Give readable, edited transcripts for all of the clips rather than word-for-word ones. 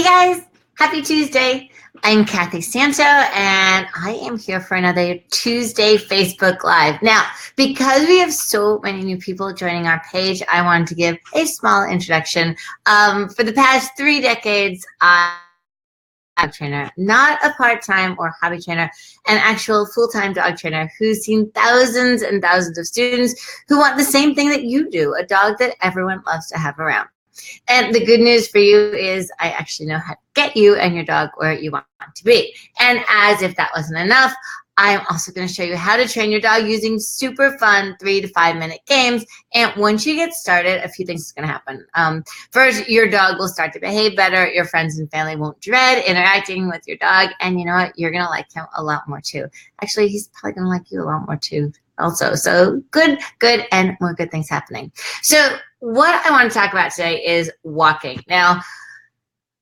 guys, happy Tuesday. I'm Kathy Santo and I am here for another Tuesday Facebook Live. Now, because we have so many new people joining our page, I wanted to give a small introduction. For the past 3 decades, I'm a dog trainer, not a part-time or hobby trainer, an actual full-time dog trainer who's seen thousands and thousands of students who want the same thing that you do, a dog that everyone loves to have around. And the good news for you is I actually know how to get you and your dog where you want to be. And as if that wasn't enough, I'm also going to show you how to train your dog using super fun 3 to 5 minute games. And once you get started, a few things are going to happen. First, your dog will start to behave better. Your friends and family won't dread interacting with your dog. And you know what? You're going to like him a lot more too. Actually, he's probably going to like you a lot more too also. So good, and more good things happening. So what I want to talk about today is walking. Now,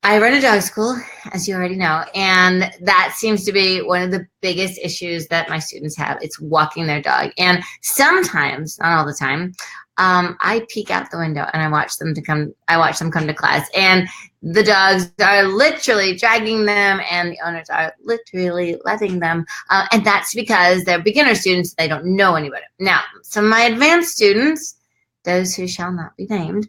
I run a dog school, as you already know, and that seems to be one of the biggest issues that my students have. It's walking their dog. And sometimes, not all the time, I peek out the window and I watch them come to class, and the dogs are literally dragging them and the owners are literally letting them. And that's because they're beginner students. They don't know any better. Now, some of my advanced students, those who shall not be named,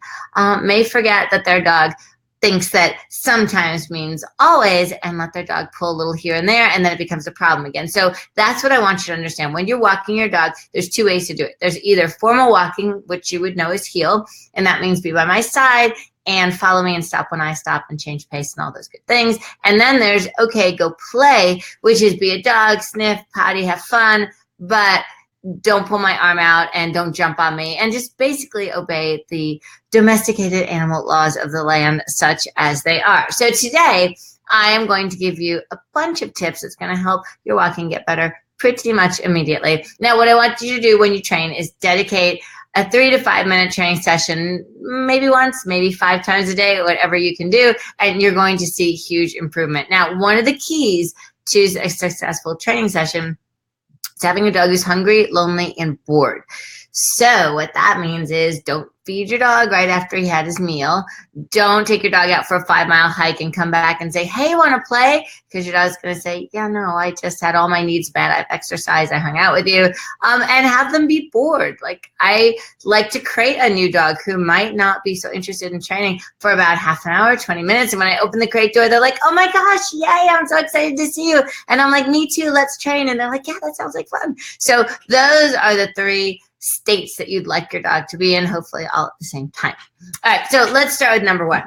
may forget that their dog thinks that sometimes means always and let their dog pull a little here and there, and then it becomes a problem again. So that's what I want you to understand. When you're walking your dog, there's 2 ways to do it. There's either formal walking, which you would know is heel, and that means be by my side and follow me and stop when I stop and change pace and all those good things. And then there's, okay, go play, which is be a dog, sniff, potty, have fun, but don't pull my arm out and don't jump on me, and just basically obey the domesticated animal laws of the land such as they are. So today I am going to give you a bunch of tips that's going to help your walking get better pretty much immediately. Now, what I want you to do when you train is dedicate a 3 to 5 minute training session, maybe once, maybe 5 times a day, whatever you can do, and you're going to see huge improvement. Now, one of the keys to a successful training session is having a dog who's hungry, lonely, and bored. So what that means is don't feed your dog right after he had his meal. Don't take your dog out for a 5-mile hike and come back and say, hey, want to play? Because your dog's going to say, yeah, no, I just had all my needs met. I've exercised. I hung out with you. And have them be bored. Like, I like to crate a new dog who might not be so interested in training for about half an hour, 20 minutes. And when I open the crate door, they're like, oh my gosh, yay, I'm so excited to see you. And I'm like, me too, let's train. And they're like, yeah, that sounds like fun. So those are the 3 states that you'd like your dog to be in, hopefully all at the same time. All right, so let's start with number 1.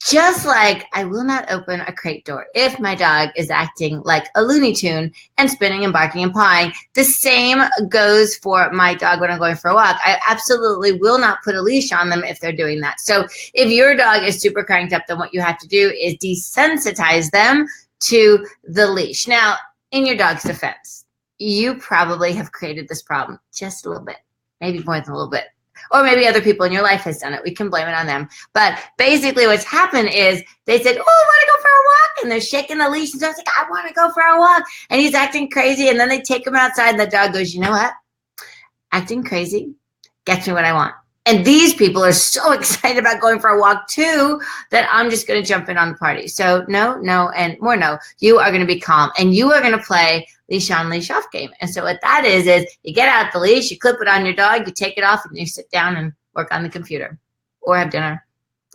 Just like I will not open a crate door if my dog is acting like a Looney Tune and spinning and barking and pawing, the same goes for my dog when I'm going for a walk. I absolutely will not put a leash on them if they're doing that. So if your dog is super cranked up, then what you have to do is desensitize them to the leash. Now, in your dog's defense, you probably have created this problem just a little bit, maybe more than a little bit, or maybe other people in your life has done it. We can blame it on them. But basically what's happened is they said, oh, I want to go for a walk. And they're shaking the leash. And so it's like, I want to go for a walk. And he's acting crazy. And then they take him outside and the dog goes, you know what? Acting crazy gets me what I want. And these people are so excited about going for a walk too that I'm just going to jump in on the party. So no, and more no. You are going to be calm and you are going to play leash on, leash off game. And so what that is you get out the leash, you clip it on your dog, you take it off, and you sit down and work on the computer or have dinner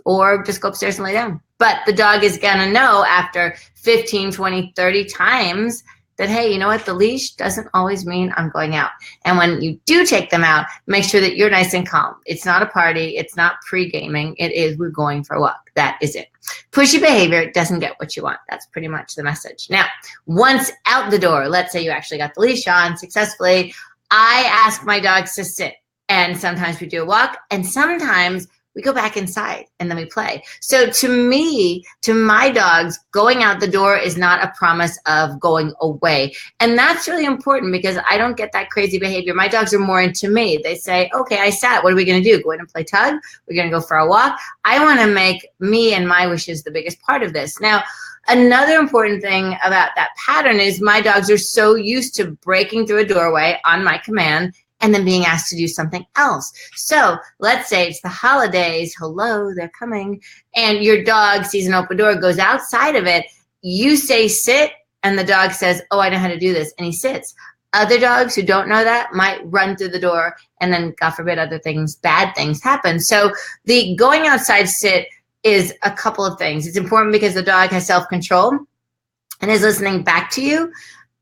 or just go upstairs and lay down. But the dog is going to know after 15, 20, 30 times that, hey, you know what? The leash doesn't always mean I'm going out. And when you do take them out, make sure that you're nice and calm. It's not a party. It's not pre-gaming. It is, we're going for a walk. That is it. Pushy behavior doesn't get what you want. That's pretty much the message. Now, once out the door, let's say you actually got the leash on successfully, I ask my dogs to sit. And sometimes we do a walk, and sometimes we go back inside and then we play. So to me, to my dogs, going out the door is not a promise of going away. And that's really important because I don't get that crazy behavior. My dogs are more into me. They say, okay, I sat. What are we going to do? Go in and play tug? We're going to go for a walk. I want to make me and my wishes the biggest part of this. Now, another important thing about that pattern is my dogs are so used to breaking through a doorway on my command and then being asked to do something else. So let's say it's the holidays, hello, they're coming, and your dog sees an open door, goes outside of it, you say sit, and the dog says, oh, I know how to do this, and he sits. Other dogs who don't know that might run through the door, and then, God forbid, other things, bad things happen. So the going outside sit is a couple of things. It's important because the dog has self-control and is listening back to you.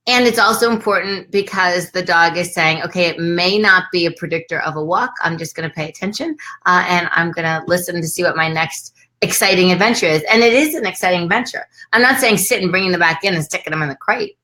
And it's also important because the dog is saying, okay, it may not be a predictor of a walk. I'm just going to pay attention and I'm going to listen to see what my next exciting adventure is. And it is an exciting adventure. I'm not saying sit and bringing them back in and sticking them in the crate.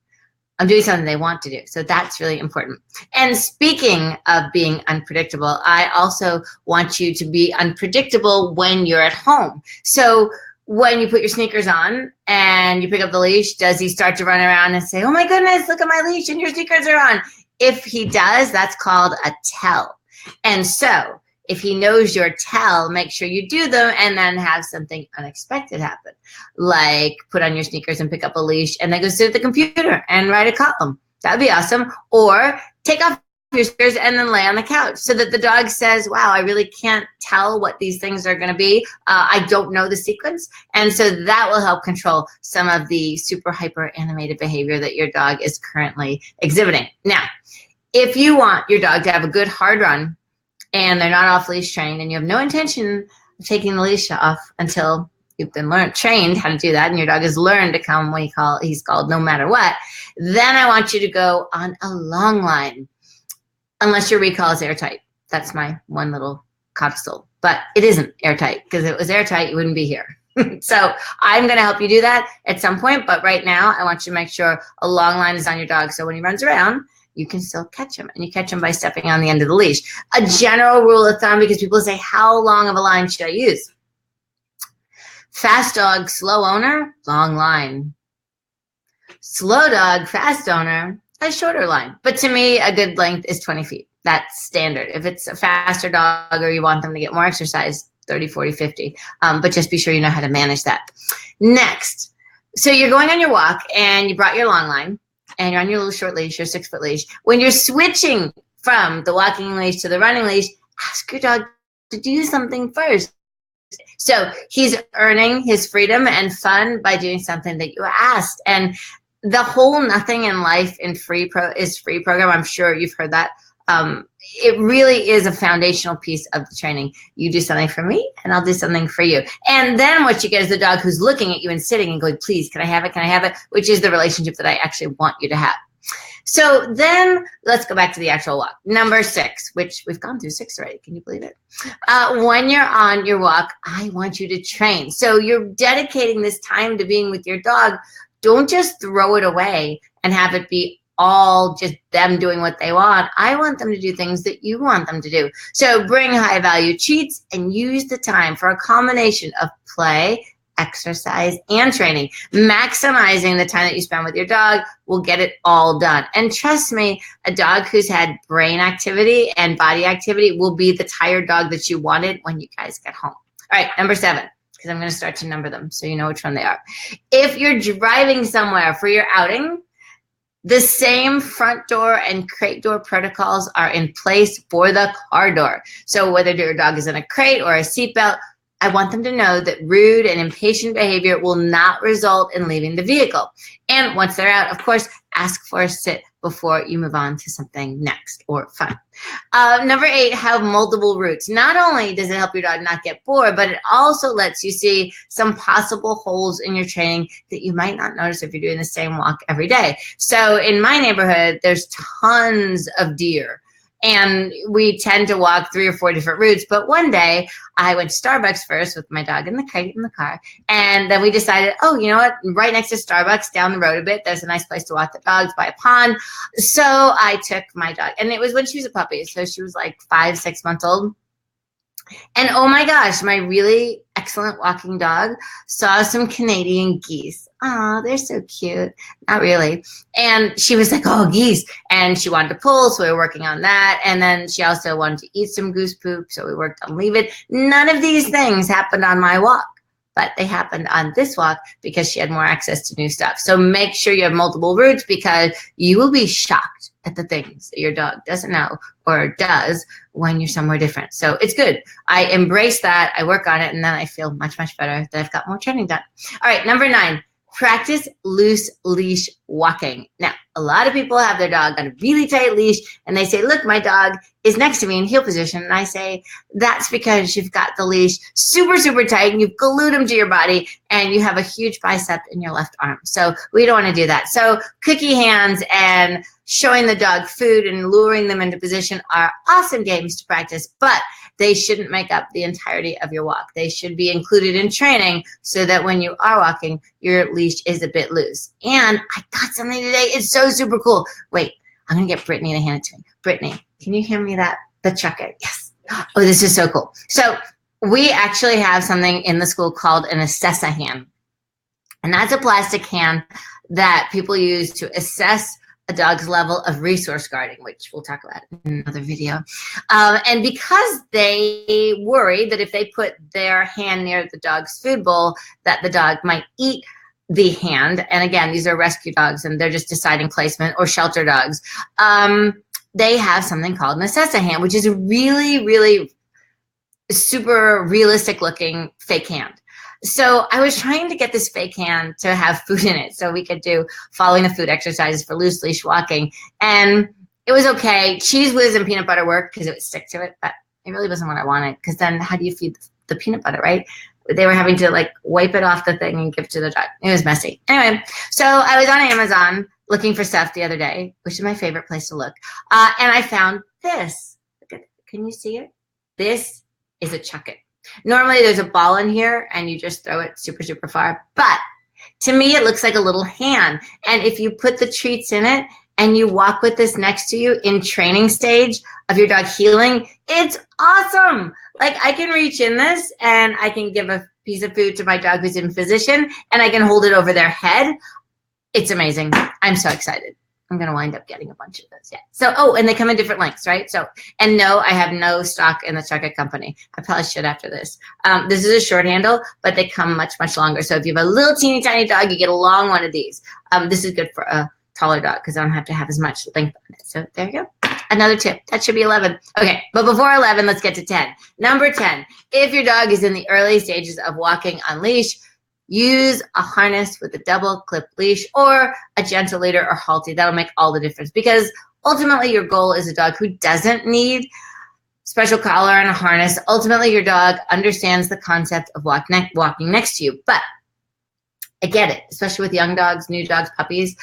I'm doing something they want to do. So that's really important. And speaking of being unpredictable, I also want you to be unpredictable when you're at home. So when you put your sneakers on and you pick up the leash, does he start to run around and say, oh my goodness, look at my leash and your sneakers are on? If he does, that's called a tell. And so if he knows your tell, make sure you do them and then have something unexpected happen. Like put on your sneakers and pick up a leash and then go sit at the computer and write a column. That'd be awesome. Or take off your sneakers and then lay on the couch so that the dog says, wow, I really can't tell what these things are going to be. I don't know the sequence. And so that will help control some of the super hyper animated behavior that your dog is currently exhibiting. Now, if you want your dog to have a good hard run and they're not off leash trained and you have no intention of taking the leash off until you've been trained how to do that and your dog has learned to come when he's called no matter what, then I want you to go on a long line. Unless your recall is airtight. That's my one little codicil. But it isn't airtight, because if it was airtight, you wouldn't be here. So I'm going to help you do that at some point. But right now, I want you to make sure a long line is on your dog. So when he runs around, you can still catch him. And you catch him by stepping on the end of the leash. A general rule of thumb, because people say, how long of a line should I use? Fast dog, slow owner, long line. Slow dog, fast owner, a shorter line. But to me, a good length is 20 feet. That's standard. If it's a faster dog or you want them to get more exercise, 30, 40, 50. But just be sure you know how to manage that. Next, so you're going on your walk and you brought your long line and you're on your little short leash, your 6-foot leash. When you're switching from the walking leash to the running leash, ask your dog to do something first. So he's earning his freedom and fun by doing something that you asked. And the whole nothing in life is free program. I'm sure you've heard that. It really is a foundational piece of the training. You do something for me and I'll do something for you. And then what you get is the dog who's looking at you and sitting and going, please, can I have it? Can I have it? Which is the relationship that I actually want you to have. So then let's go back to the actual walk. Number 6, which we've gone through 6 already. Can you believe it? When you're on your walk, I want you to train. So you're dedicating this time to being with your dog. Don't just throw it away and have it be all just them doing what they want. I want them to do things that you want them to do. So bring high value treats and use the time for a combination of play, exercise, and training. Maximizing the time that you spend with your dog will get it all done. And trust me, a dog who's had brain activity and body activity will be the tired dog that you wanted when you guys get home. All right, number 7. Because I'm going to start to number them so you know which one they are. If you're driving somewhere for your outing, the same front door and crate door protocols are in place for the car door. So whether your dog is in a crate or a seatbelt, I want them to know that rude and impatient behavior will not result in leaving the vehicle. And once they're out, of course, ask for a sit before you move on to something next or fun. Number 8, have multiple routes. Not only does it help your dog not get bored, but it also lets you see some possible holes in your training that you might not notice if you're doing the same walk every day. So in my neighborhood, there's tons of deer. And we tend to walk 3 or 4 different routes. But one day I went to Starbucks first with my dog in the crate in the car. And then we decided, oh, you know what? Right next to Starbucks down the road a bit, there's a nice place to walk the dogs by a pond. So I took my dog. And it was when she was a puppy. So she was like 5, 6 months old. And oh my gosh, my really excellent walking dog saw some Canadian geese. Oh, they're so cute. Not really. And she was like, oh, geese. And she wanted to pull, so we were working on that. And then she also wanted to eat some goose poop, so we worked on leave it. None of these things happened on my walk, but they happened on this walk because she had more access to new stuff. So make sure you have multiple routes because you will be shocked at the things that your dog doesn't know or does when you're somewhere different. So it's good. I embrace that. I work on it, and then I feel much, much better that I've got more training done. All right, number 9. Practice loose leash walking. Now, a lot of people have their dog on a really tight leash and they say, look, my dog is next to me in heel position. And I say, that's because you've got the leash super, super tight and you've glued him to your body and you have a huge bicep in your left arm. So we don't want to do that. So cookie hands and showing the dog food and luring them into position are awesome games to practice, but they shouldn't make up the entirety of your walk. They should be included in training so that when you are walking, your leash is a bit loose. And I got something today. It's so super cool. Wait, I'm going to get Brittany to hand it to me. Brittany, can you hand me that? The chuck it. Yes. Oh, this is so cool. So we actually have something in the school called an assessa hand. And that's a plastic hand that people use to assess a dog's level of resource guarding, which we'll talk about in another video. And because they worry that if they put their hand near the dog's food bowl, that the dog might eat the hand. And again, these are rescue dogs and they're just deciding placement, or shelter dogs. They have something called an assessa hand, which is a really, really super realistic looking fake hand. So I was trying to get this fake hand to have food in it so we could do following the food exercises for loose leash walking. And it was okay. Cheese whiz and peanut butter worked because it would stick to it, but it really wasn't what I wanted, because then how do you feed the peanut butter, right? They were having to like wipe it off the thing and give it to the dog. It was messy. Anyway, so I was on Amazon looking for stuff the other day, which is my favorite place to look. And I found this. Look at it. Can you see it? This is a chuck it. Normally there's a ball in here and you just throw it super, super far. But to me, it looks like a little hand. And if you put the treats in it and you walk with this next to you in training stage of your dog healing, it's awesome. Like I can reach in this and I can give a piece of food to my dog who's in position and I can hold it over their head. It's amazing. I'm so excited. I'm going to wind up getting a bunch of those. Yeah. So, oh, and they come in different lengths, right? So, and no, I have no stock in the Chuck It company. I probably should after this. This is a short handle, but they come much, much longer. So if you have a little teeny tiny dog, you get a long one of these. This is good for a taller dog because I don't have to have as much length on it. So there you go. Another tip. That should be 11. Okay, but before 11, let's get to 10. Number 10, if your dog is in the early stages of walking on leash, use a harness with a double clip leash or a gentle leader or halty. That'll make all the difference because ultimately your goal is a dog who doesn't need special collar and a harness. Ultimately, your dog understands the concept of walking next to you. But I get it, especially with young dogs, new dogs, puppies.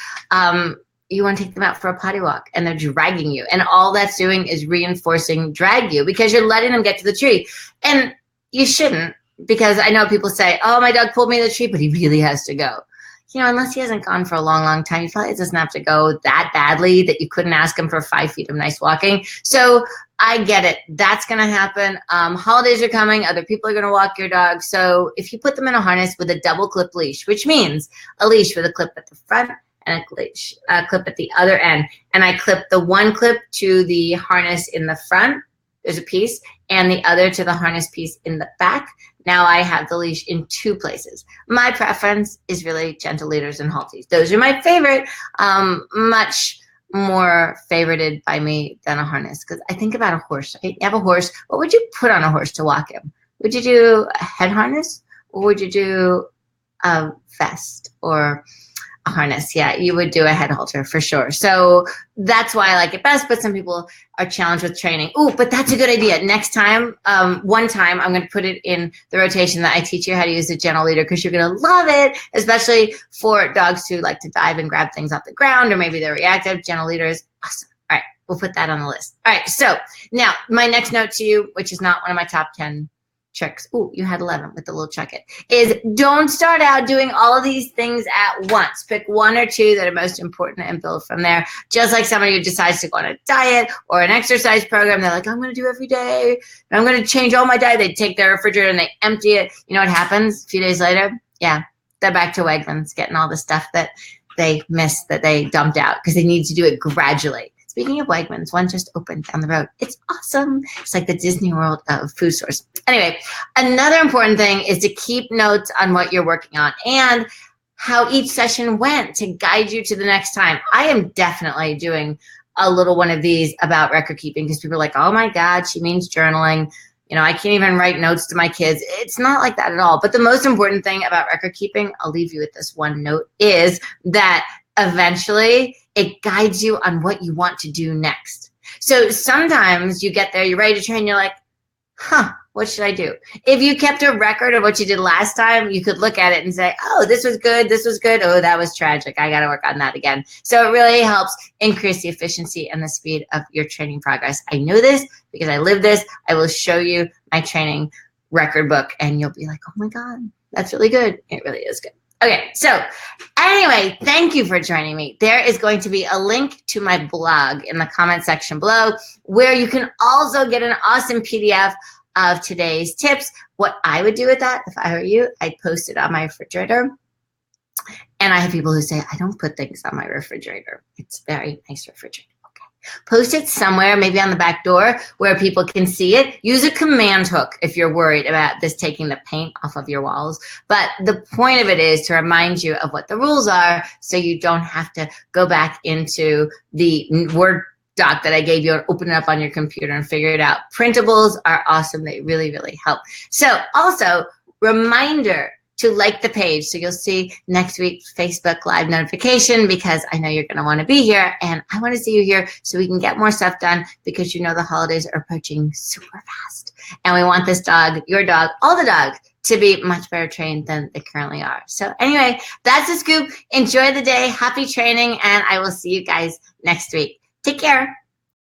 You want to take them out for a potty walk and they're dragging you. And all that's doing is reinforcing drag you because you're letting them get to the tree. And you shouldn't. Because I know people say, oh, my dog pulled me to the tree, but he really has to go. You know, unless he hasn't gone for a long, long time, he probably doesn't have to go that badly that you couldn't ask him for 5 feet of nice walking. So I get it. That's going to happen. Holidays are coming. Other people are going to walk your dog. So if you put them in a harness with a double clip leash, which means a leash with a clip at the front and a clip at the other end, and I clip the one clip to the harness in the front, there's a piece, and the other to the harness piece in the back. Now I have the leash in 2 places. My preference is really gentle leaders and halties. Those are my favorite, much more favorited by me than a harness. Because I think about a horse. Right? You have a horse. What would you put on a horse to walk him? Would you do a head harness? Or would you do a vest or a harness? Yeah, you would do a head halter for sure. So that's why I like it best, but some people are challenged with training. Oh, but that's a good idea. Next time, one time, I'm going to put it in the rotation that I teach you how to use a gentle leader because you're going to love it, especially for dogs who like to dive and grab things off the ground or maybe they're reactive. Gentle leader is awesome. All right, we'll put that on the list. All right, so now my next note to you, which is not one of my top 10 tricks. Oh, you had 11 with the little chuck it. Is don't start out doing all of these things at once. Pick 1 or 2 that are most important and build from there. Just like somebody who decides to go on a diet or an exercise program, they're like, I'm going to do every day. And I'm going to change all my diet. They take their refrigerator and they empty it. You know what happens a few days later? Yeah, they're back to Wegmans getting all the stuff that they missed that they dumped out because they need to do it gradually. Speaking of Wegmans, one just opened down the road. It's awesome. It's like the Disney World of food stores. Anyway, another important thing is to keep notes on what you're working on and how each session went to guide you to the next time. I am definitely doing a little one of these about record keeping because people are like, oh my God, she means journaling. You know, I can't even write notes to my kids. It's not like that at all. But the most important thing about record keeping, I'll leave you with this one note, is that eventually it guides you on what you want to do next. So sometimes you get there, you're ready to train, you're like, what should I do? If you kept a record of what you did last time, you could look at it and say, oh, this was good. This was good. Oh, that was tragic. I got to work on that again. So it really helps increase the efficiency and the speed of your training progress. I know this because I live this. I will show you my training record book and you'll be like, oh my God, that's really good. It really is good. Okay, so anyway, thank you for joining me. There is going to be a link to my blog in the comment section below where you can also get an awesome PDF of today's tips. What I would do with that, if I were you, I'd post it on my refrigerator. And I have people who say, I don't put things on my refrigerator. It's very nice refrigerator. Post it somewhere, maybe on the back door where people can see it. Use a command hook if you're worried about this taking the paint off of your walls. But the point of it is to remind you of what the rules are so you don't have to go back into the Word doc that I gave you and open it up on your computer and figure it out. Printables are awesome. They really, really help. So also, reminder to like the page. So you'll see next week's Facebook Live notification because I know you're going to want to be here and I want to see you here so we can get more stuff done because you know the holidays are approaching super fast. And we want this dog, your dog, all the dogs to be much better trained than they currently are. So anyway, that's the scoop. Enjoy the day. Happy training and I will see you guys next week. Take care.